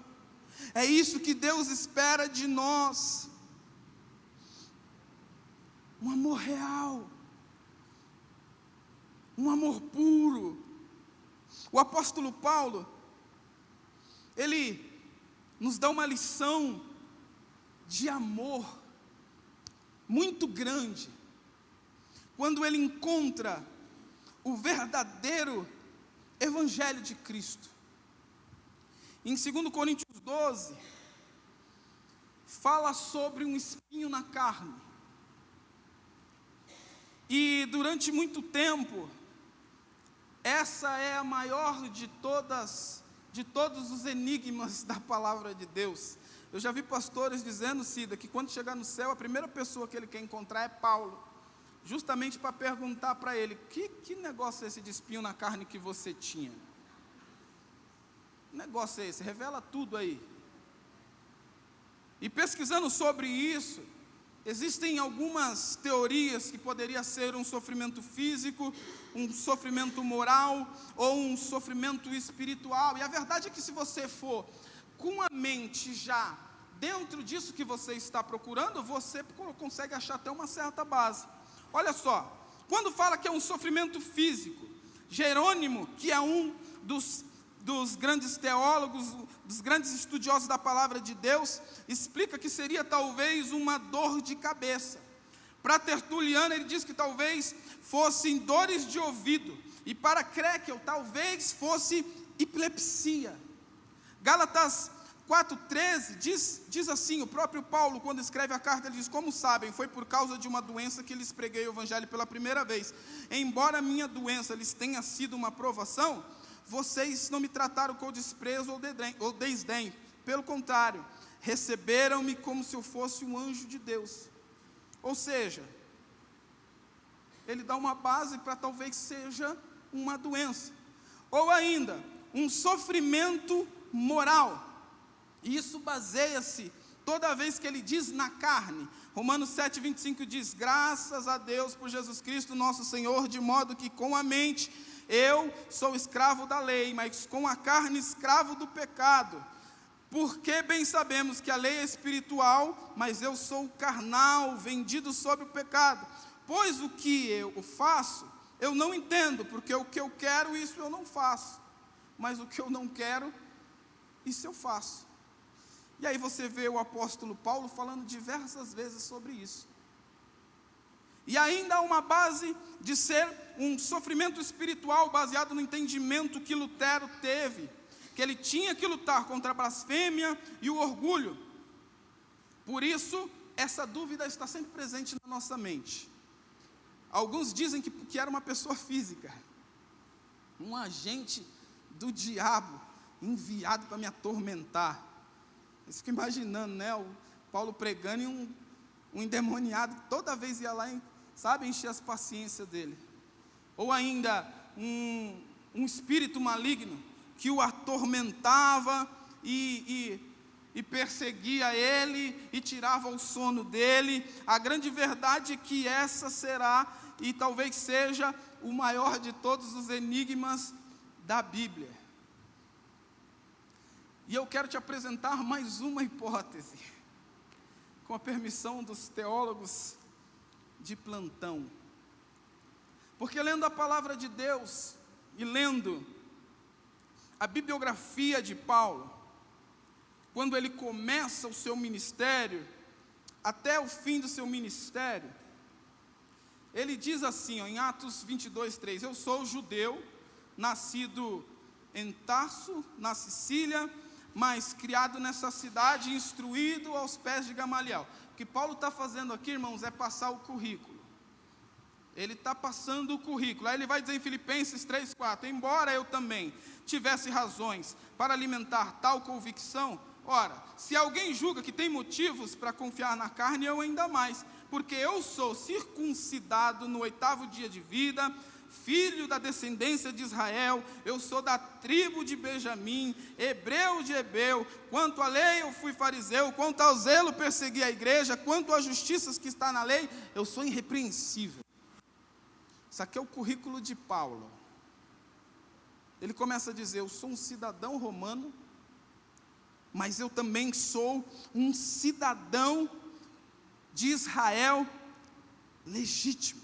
É isso que Deus espera de nós. Um amor real. Um amor puro. O apóstolo Paulo, ele nos dá uma lição de amor muito grande, quando ele encontra o verdadeiro Evangelho de Cristo. Em 2 Coríntios 12, fala sobre um espinho na carne. E durante muito tempo, essa é a maior de todos os enigmas da palavra de Deus. Eu já vi pastores dizendo, Cida, que quando chegar no céu, a primeira pessoa que ele quer encontrar é Paulo, justamente para perguntar para ele: que negócio é esse de espinho na carne que você tinha? Que negócio é esse? Revela tudo aí. E pesquisando sobre isso, existem algumas teorias que poderia ser um sofrimento físico, um sofrimento moral ou um sofrimento espiritual. E a verdade é que se você for com a mente já dentro disso que você está procurando, você consegue achar até uma certa base. Olha só, quando fala que é um sofrimento físico, Jerônimo, que é um dos grandes teólogos, dos grandes estudiosos da palavra de Deus, explica que seria talvez uma dor de cabeça. Para Tertuliano, ele diz que talvez fossem dores de ouvido, e para Creuque, talvez fosse epilepsia. Gálatas 4,13 diz assim, o próprio Paulo, quando escreve a carta, ele diz: como sabem, foi por causa de uma doença que lhes preguei o evangelho pela primeira vez. Embora a minha doença lhes tenha sido uma provação, vocês não me trataram com desprezo ou desdém. Pelo contrário, receberam-me como se eu fosse um anjo de Deus. Ou seja, ele dá uma base para talvez seja uma doença, ou ainda, um sofrimento moral. E isso baseia-se, toda vez que ele diz na carne. Romanos 7,25 diz: graças a Deus por Jesus Cristo nosso Senhor, de modo que com a mente eu sou escravo da lei, mas com a carne escravo do pecado. Porque bem sabemos que a lei é espiritual, mas eu sou carnal, vendido sob o pecado. Pois o que eu faço, eu não entendo, porque o que eu quero, isso eu não faço. Mas o que eu não quero, isso eu faço. E aí você vê o apóstolo Paulo falando diversas vezes sobre isso. E ainda há uma base de ser um sofrimento espiritual baseado no entendimento que Lutero teve, que ele tinha que lutar contra a blasfêmia e o orgulho. Por isso, essa dúvida está sempre presente na nossa mente. Alguns dizem que era uma pessoa física, um agente do diabo, enviado para me atormentar. Eu fico imaginando, né, o Paulo pregando e um endemoniado que toda vez ia lá e, encher as paciências dele. Ou ainda, um espírito maligno que o atormentava e perseguia ele e tirava o sono dele. A grande verdade é que essa será, e talvez seja, o maior de todos os enigmas da Bíblia. E eu quero te apresentar mais uma hipótese, com a permissão dos teólogos de plantão. Porque lendo a palavra de Deus e lendo a bibliografia de Paulo, quando ele começa o seu ministério, até o fim do seu ministério, ele diz assim, em Atos 22:3, eu sou judeu, nascido em Tarso, na Sicília, mas criado nessa cidade, instruído aos pés de Gamaliel. O que Paulo está fazendo aqui, irmãos, é passar o currículo. Ele está passando o currículo. Aí ele vai dizer em Filipenses 3:4, embora eu também tivesse razões para alimentar tal convicção, ora, se alguém julga que tem motivos para confiar na carne, eu ainda mais, porque eu sou circuncidado no 8º dia de vida, filho da descendência de Israel, eu sou da tribo de Benjamim, hebreu de hebreu, quanto à lei eu fui fariseu, quanto ao zelo persegui a igreja, quanto às justiças que está na lei, eu sou irrepreensível. Isso aqui é o currículo de Paulo. Ele começa a dizer, eu sou um cidadão romano, mas eu também sou um cidadão de Israel legítimo.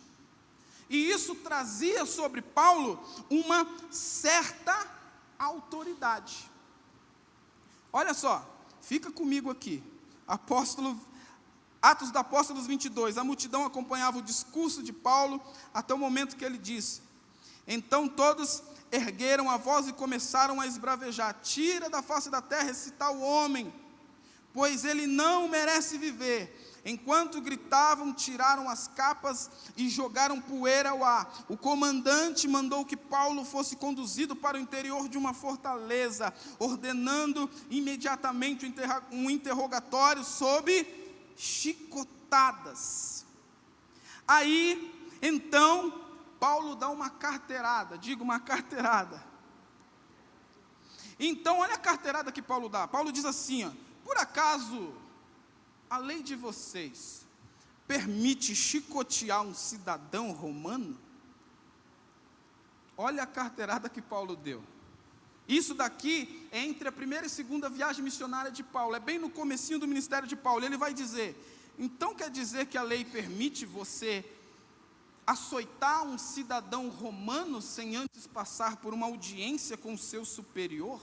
E isso trazia sobre Paulo uma certa autoridade. Olha só, fica comigo aqui. Atos dos Apóstolos 22, a multidão acompanhava o discurso de Paulo até o momento que ele disse, então todos ergueram a voz e começaram a esbravejar, tira da face da terra esse tal homem, pois ele não merece viver. Enquanto gritavam, tiraram as capas e jogaram poeira ao ar. O comandante mandou que Paulo fosse conduzido para o interior de uma fortaleza, ordenando imediatamente um interrogatório sob chicotadas. Aí, então, Paulo dá uma carteirada, uma carteirada. Então, olha a carteirada que Paulo dá. Paulo diz assim, ó, por acaso a lei de vocês permite chicotear um cidadão romano? Olha a carteirada que Paulo deu. Isso daqui é entre a primeira e segunda viagem missionária de Paulo, é bem no comecinho do ministério de Paulo. Ele vai dizer, então quer dizer que a lei permite você açoitar um cidadão romano sem antes passar por uma audiência com o seu superior?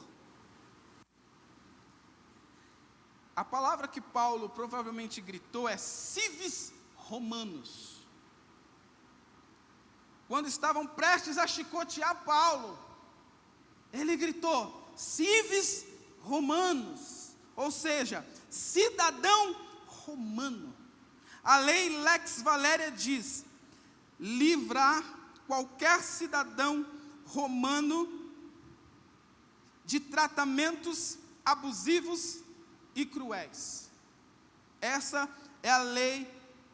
A palavra que Paulo provavelmente gritou é civis romanos. Quando estavam prestes a chicotear Paulo, ele gritou, civis romanos, ou seja, cidadão romano. A lei Lex Valéria diz: livrar qualquer cidadão romano de tratamentos abusivos e cruéis. Essa é a lei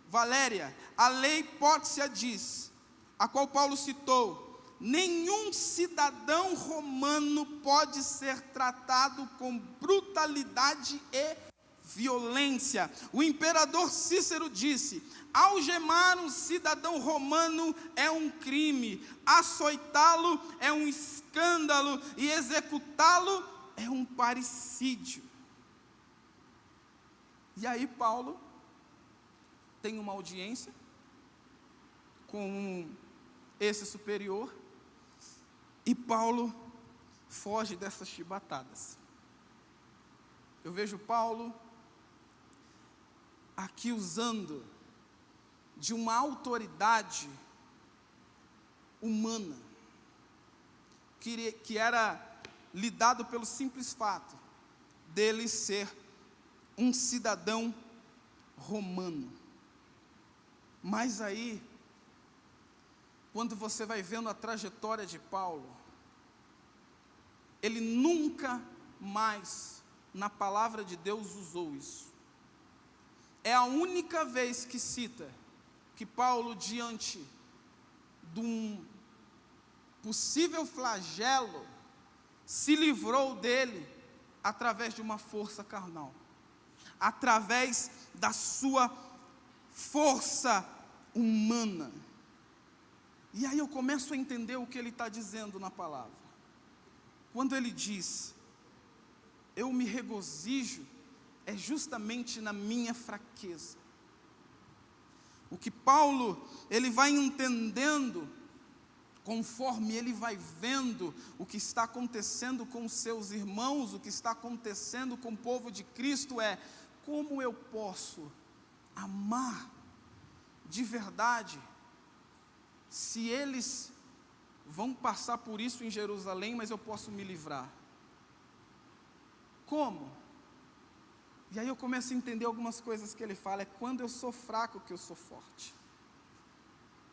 Valéria. A lei Pórcia diz, a qual Paulo citou: nenhum cidadão romano pode ser tratado com brutalidade e violência. O imperador Cícero disse: algemar um cidadão romano é um crime, açoitá-lo é um escândalo e executá-lo é um parricídio. E aí Paulo tem uma audiência com esse superior, e Paulo foge dessas chibatadas. Eu vejo Paulo aqui usando de uma autoridade humana, que era lhe dado pelo simples fato dele ser um cidadão romano. Mas aí, quando você vai vendo a trajetória de Paulo, ele nunca mais, na palavra de Deus, usou isso. É a única vez que cita que Paulo, diante de um possível flagelo, se livrou dele através de uma força carnal, através da sua força humana. E aí eu começo a entender o que ele está dizendo na palavra. Quando ele diz: eu me regozijo, é justamente na minha fraqueza. O que Paulo, ele vai entendendo, conforme ele vai vendo o que está acontecendo com os seus irmãos, o que está acontecendo com o povo de Cristo, é: como eu posso amar de verdade, se eles vão passar por isso em Jerusalém, mas eu posso me livrar? Como? E aí eu começo a entender algumas coisas que ele fala. É quando eu sou fraco que eu sou forte.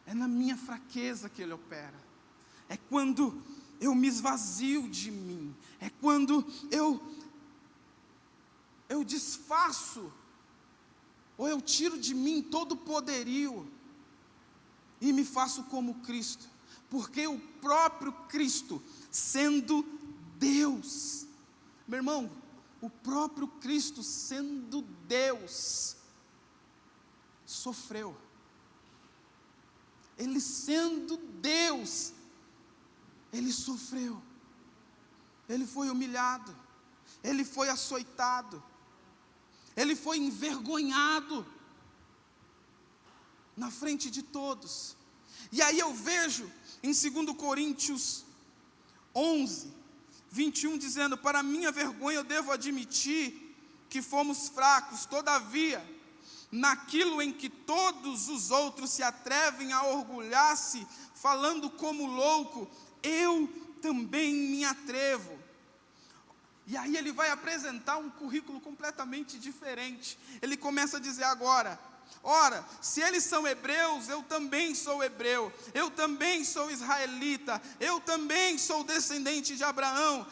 É na minha fraqueza que ele opera. É quando eu me esvazio de mim. É quando eu desfaço, ou eu tiro de mim todo o poderio e me faço como Cristo. Porque o próprio Cristo, sendo Deus, meu irmão, o próprio Cristo, sendo Deus, sofreu. Ele sendo Deus, ele sofreu. Ele foi humilhado, ele foi açoitado, ele foi envergonhado na frente de todos. E aí eu vejo em 2 Coríntios 11, 21, dizendo: para minha vergonha eu devo admitir que fomos fracos, todavia, naquilo em que todos os outros se atrevem a orgulhar-se, falando como louco, eu também me atrevo. E aí ele vai apresentar um currículo completamente diferente. Ele começa a dizer agora: ora, se eles são hebreus, eu também sou hebreu, eu também sou israelita, eu também sou descendente de Abraão,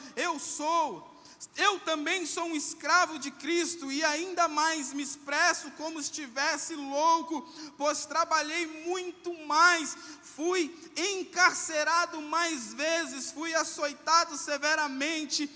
eu também sou um escravo de Cristo, e ainda mais me expresso como se estivesse louco, pois trabalhei muito mais, fui encarcerado mais vezes, fui açoitado severamente,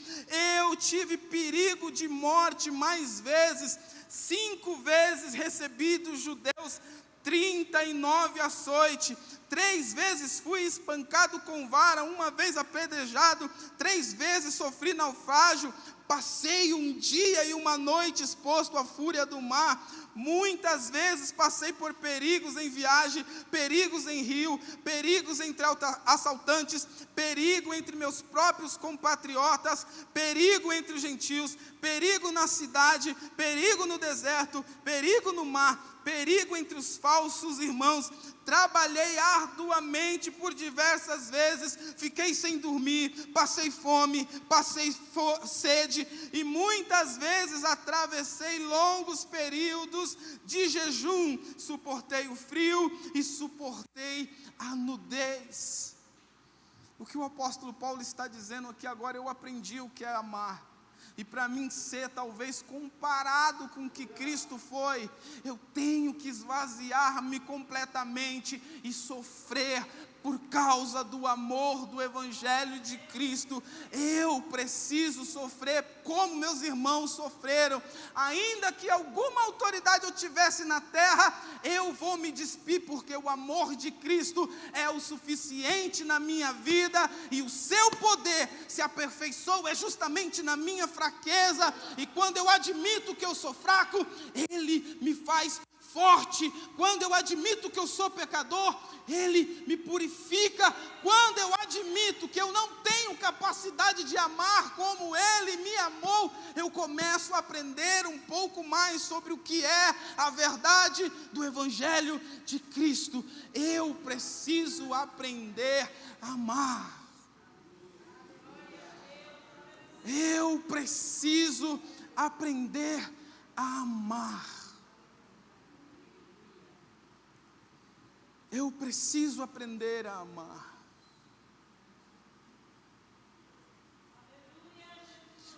eu tive perigo de morte mais vezes, 5 vezes recebi dos judeus 39 açoites, 3 vezes fui espancado com vara, 1 vez apedrejado, 3 vezes sofri naufrágio, passei um dia e uma noite exposto à fúria do mar, Muitas vezes passei por perigos em viagem, perigos em rio, perigos entre assaltantes, perigo entre meus próprios compatriotas, perigo entre os gentios, perigo na cidade, perigo no deserto, perigo no mar, perigo entre os falsos irmãos. Trabalhei arduamente por diversas vezes, fiquei sem dormir, passei fome, passei sede, e muitas vezes atravessei longos períodos de jejum, suportei o frio e suportei a nudez. O que o apóstolo Paulo está dizendo aqui agora, eu aprendi o que é amar. E para mim ser talvez comparado com o que Cristo foi, eu tenho que esvaziar-me completamente e sofrer por causa do amor do Evangelho de Cristo. Eu preciso sofrer como meus irmãos sofreram. Ainda que alguma autoridade eu tivesse na terra, eu vou me despir, porque o amor de Cristo é o suficiente na minha vida, e o seu poder se aperfeiçoa justamente na minha fraqueza. E quando eu admito que eu sou fraco, Ele me faz forte. Quando eu admito que eu sou pecador, Ele me purifica. Quando eu admito que eu não tenho capacidade de amar como Ele me amou, eu começo a aprender um pouco mais sobre o que é a verdade do Evangelho de Cristo. Eu preciso aprender a amar. Eu preciso aprender a amar. Eu preciso aprender a amar.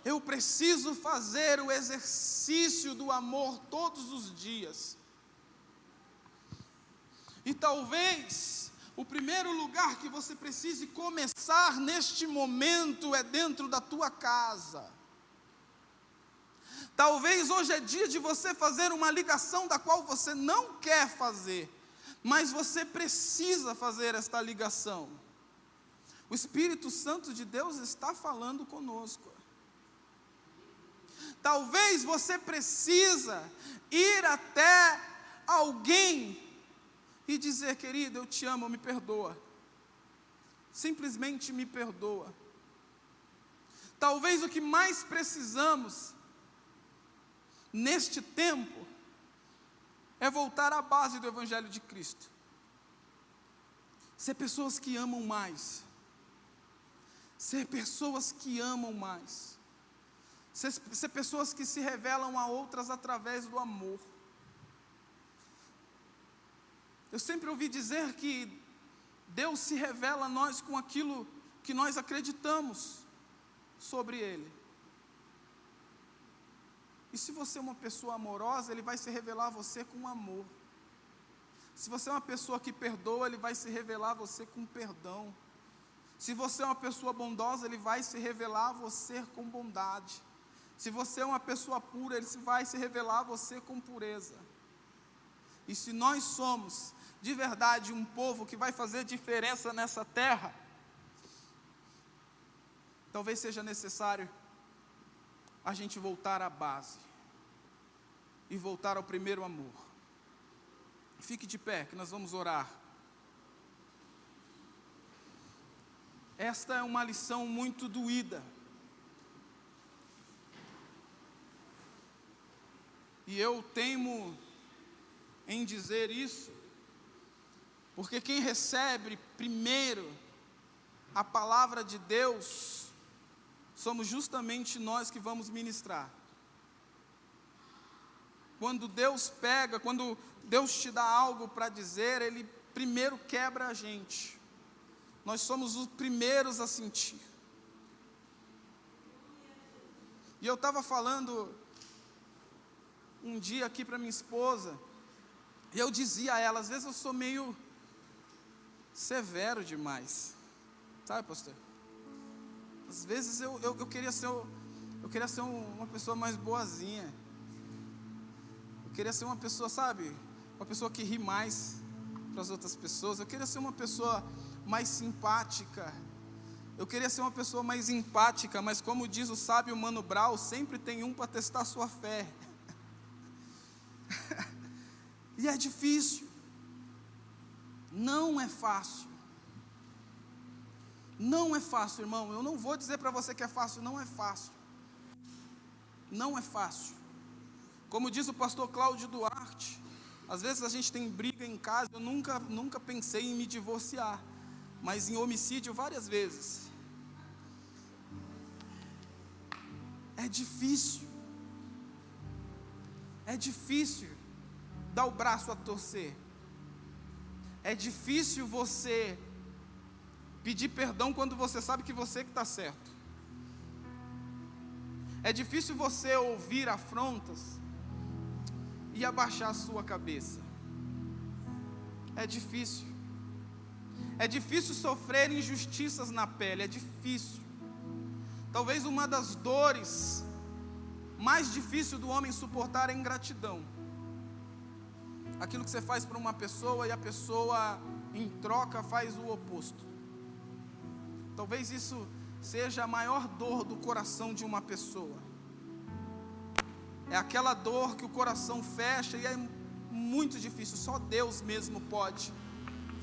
Eu preciso fazer o exercício do amor todos os dias. E talvez o primeiro lugar que você precise começar neste momento é dentro da tua casa. Talvez hoje é dia de você fazer uma ligação da qual você não quer fazer, mas você precisa fazer esta ligação. O Espírito Santo de Deus está falando conosco. Talvez você precisa ir até alguém e dizer: querido, eu te amo, me perdoa. Simplesmente me perdoa. Talvez o que mais precisamos neste tempo é voltar à base do Evangelho de Cristo. Ser pessoas que amam mais. Ser pessoas que amam mais. Ser pessoas que se revelam a outras através do amor. Eu sempre ouvi dizer que Deus se revela a nós com aquilo que nós acreditamos sobre Ele. E se você é uma pessoa amorosa, Ele vai se revelar a você com amor. Se você é uma pessoa que perdoa, Ele vai se revelar a você com perdão. Se você é uma pessoa bondosa, Ele vai se revelar a você com bondade. Se você é uma pessoa pura, Ele vai se revelar a você com pureza. E se nós somos, de verdade, um povo que vai fazer diferença nessa terra, talvez seja necessário a gente voltar à base e voltar ao primeiro amor. Fique de pé, que nós vamos orar. Esta é uma lição muito doída. E eu teimo em dizer isso, porque quem recebe primeiro a palavra de Deus somos justamente nós que vamos ministrar. Quando Deus quando Deus te dá algo para dizer, Ele primeiro quebra a gente. Nós somos os primeiros a sentir. E eu estava falando um dia aqui para minha esposa, e eu dizia a ela: às vezes eu sou meio severo demais, sabe, pastor? Às vezes eu queria ser uma pessoa mais boazinha. Eu queria ser uma pessoa, sabe, uma pessoa que ri mais para as outras pessoas. Eu queria ser uma pessoa mais simpática. Eu queria ser uma pessoa mais empática, mas como diz o sábio Mano Brown, sempre tem um para testar a sua fé. E é difícil. Não é fácil. Não é fácil, irmão. Eu não vou dizer para você que é fácil. Não é fácil. Não é fácil. Como diz o pastor Cláudio Duarte, às vezes a gente tem briga em casa. Eu nunca pensei em me divorciar, mas em homicídio várias vezes. É difícil. É difícil dar o braço a torcer. É difícil você pedir perdão quando você sabe que você que está certo. É difícil você ouvir afrontas e abaixar a sua cabeça. É difícil. É difícil sofrer injustiças na pele. É difícil. Talvez uma das dores mais difíceis do homem suportar é a ingratidão. Aquilo que você faz para uma pessoa e a pessoa em troca faz o oposto. Talvez isso seja a maior dor do coração de uma pessoa. É aquela dor que o coração fecha e é muito difícil. Só Deus mesmo pode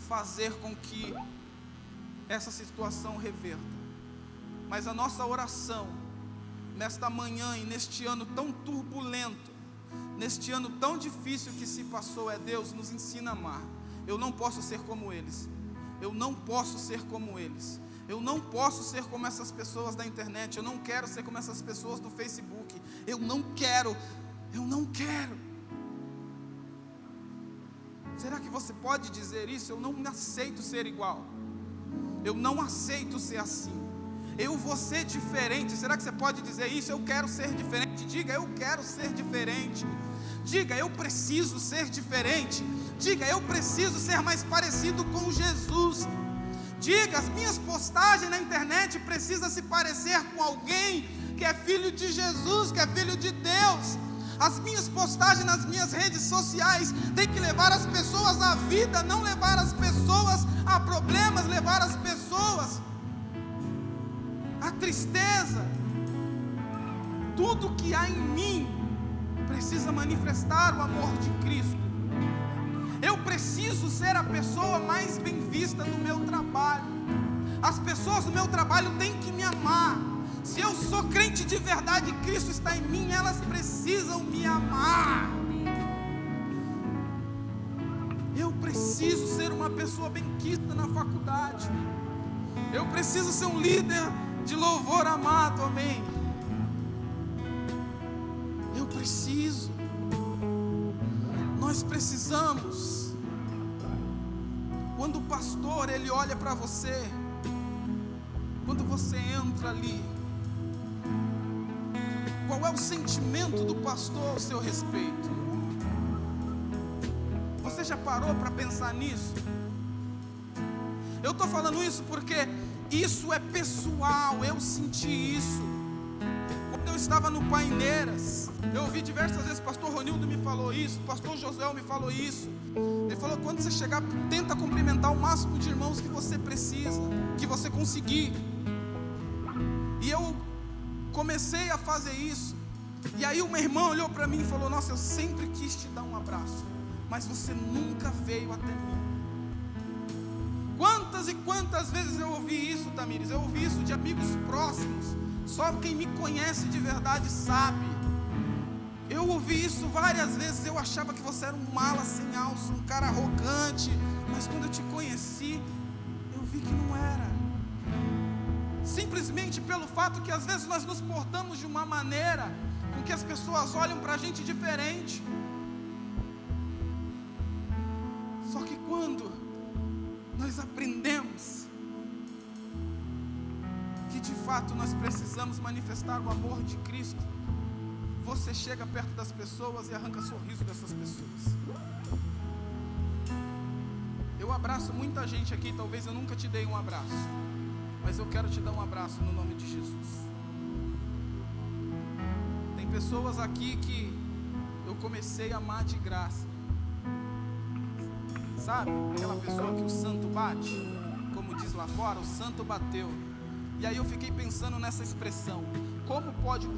fazer com que essa situação reverta. Mas a nossa oração nesta manhã e neste ano tão turbulento, neste ano tão difícil que se passou, é: Deus, nos ensina a amar. Eu não posso ser como eles. Eu não posso ser como eles. Eu não posso ser como essas pessoas da internet. Eu não quero ser como essas pessoas do Facebook. Eu não quero. Será que você pode dizer isso? Eu não aceito ser igual. Eu não aceito ser assim. Eu vou ser diferente. Será que você pode dizer isso? Eu quero ser diferente. Diga: eu quero ser diferente. Diga: eu preciso ser diferente. Diga: eu preciso ser mais parecido com Jesus. Diga: as minhas postagens na internet precisam se parecer com alguém que é filho de Jesus, que é filho de Deus. As minhas postagens nas minhas redes sociais têm que levar as pessoas à vida, não levar as pessoas a problemas, levar as pessoas à tristeza. Tudo que há em mim precisa manifestar o amor de Cristo. Eu preciso ser a pessoa mais bem vista no meu trabalho. As pessoas do meu trabalho têm que me amar. Se eu sou crente de verdade, Cristo está em mim, elas precisam me amar. Eu preciso ser uma pessoa bem-quista na faculdade. Eu preciso ser um líder de louvor amado, amém. Eu preciso. Nós precisamos. Quando o pastor, ele olha para você, quando você entra ali, qual é o sentimento do pastor ao seu respeito? Você já parou para pensar nisso? Eu estou falando isso porque isso é pessoal. Eu senti isso quando eu estava no Paineiras. Eu ouvi diversas vezes, o pastor Ronildo me falou isso, o pastor Josué me falou isso. Ele falou: quando você chegar, tenta cumprimentar o máximo de irmãos que você precisa, que você conseguir. E eu comecei a fazer isso. E aí uma irmã olhou para mim e falou: nossa, eu sempre quis te dar um abraço, mas você nunca veio até mim. Quantas e quantas vezes eu ouvi isso, Tamires? Eu ouvi isso de amigos próximos. Só quem me conhece de verdade sabe. Eu ouvi isso várias vezes. Eu achava que você era um mala sem alça, um cara arrogante. Mas quando eu te conheci, eu vi que não era. Simplesmente pelo fato que às vezes nós nos portamos de uma maneira com que as pessoas olham para a gente diferente. Só que quando nós aprendemos que de fato nós precisamos manifestar o amor de Cristo, você chega perto das pessoas e arranca sorriso dessas pessoas. Eu abraço muita gente aqui, talvez eu nunca te dei um abraço, mas eu quero te dar um abraço no nome de Jesus. Tem pessoas aqui que eu comecei a amar de graça. Sabe, aquela pessoa que o santo bate, como diz lá fora, o santo bateu. E aí eu fiquei pensando nessa expressão: como pode o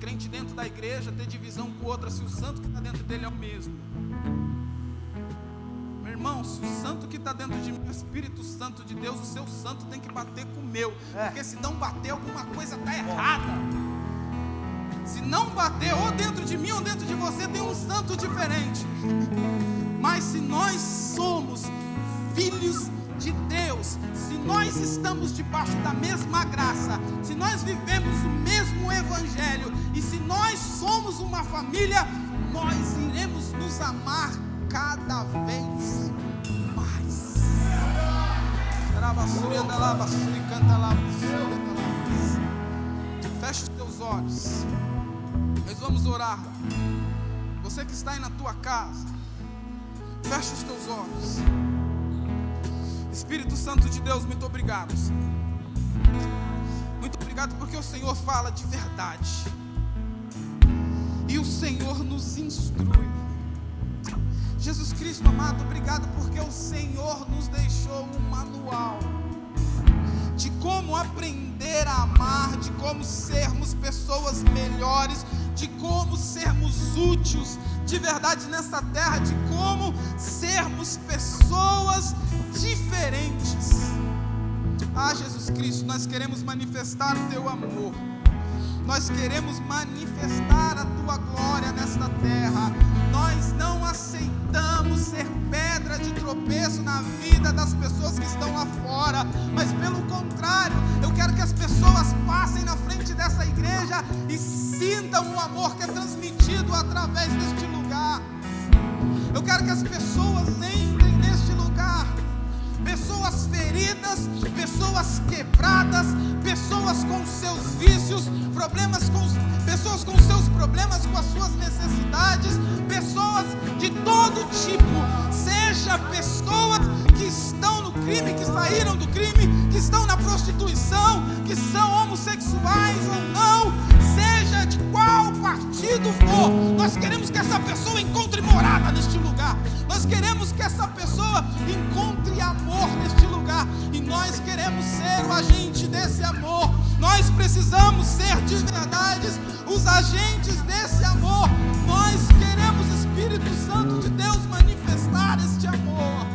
crente dentro da igreja ter divisão com outra, se o santo que está dentro dele é o mesmo? Irmãos, o santo que está dentro de mim, o Espírito Santo de Deus, o seu santo tem que bater com o meu. Porque se não bater, alguma coisa está errada. Se não bater, ou dentro de mim ou dentro de você, tem um santo diferente. Mas se nós somos filhos de Deus, se nós estamos debaixo da mesma graça, se nós vivemos o mesmo evangelho, e se nós somos uma família, nós iremos nos amar cada vez mais. Feche os teus olhos. Nós vamos orar. Você que está aí na tua casa, feche os teus olhos. Espírito Santo de Deus, muito obrigado, Senhor. Muito obrigado porque o Senhor fala de verdade. E o Senhor nos instrui. Jesus Cristo amado, obrigado porque o Senhor nos deixou um manual de como aprender a amar, de como sermos pessoas melhores, de como sermos úteis de verdade nessa terra, de como sermos pessoas diferentes. Ah, Jesus Cristo, nós queremos manifestar o teu amor, nós queremos manifestar a tua glória nesta terra. Nós não aceitamos ser pedra de tropeço na vida das pessoas que estão lá fora, mas pelo contrário, eu quero que as pessoas passem na frente dessa igreja e sintam o amor que é transmitido através deste lugar. Eu quero que as pessoas entrem neste lugar, pessoas feridas, pessoas quebradas, pessoas com seus vícios, pessoas com seus problemas, com as suas necessidades, pessoas de todo tipo, seja pessoas que estão no crime, que saíram do crime, que estão na prostituição, que são homossexuais ou não, seja de qual partido for, nós queremos que essa pessoa encontre morada neste lugar, nós queremos que essa pessoa encontre amor neste lugar, e nós queremos ser o agente desse amor. Nós precisamos ser de verdade os agentes desse amor. Nós queremos, Espírito Santo de Deus, manifestar este amor.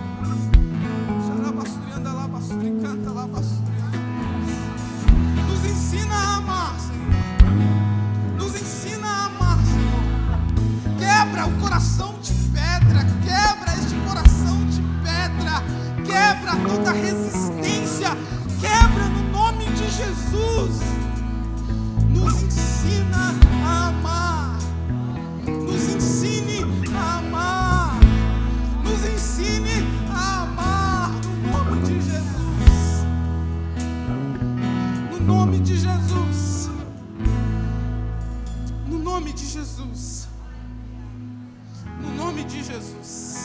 Nos ensina a amar, Senhor. Nos ensina a amar, Senhor. Quebra o coração de pedra, quebra este coração de pedra, quebra toda resistência, quebra no nome de Jesus. Nos ensina a amar, nos ensine a amar, nos ensine a amar no nome de Jesus, no nome de Jesus, no nome de Jesus, no nome de Jesus.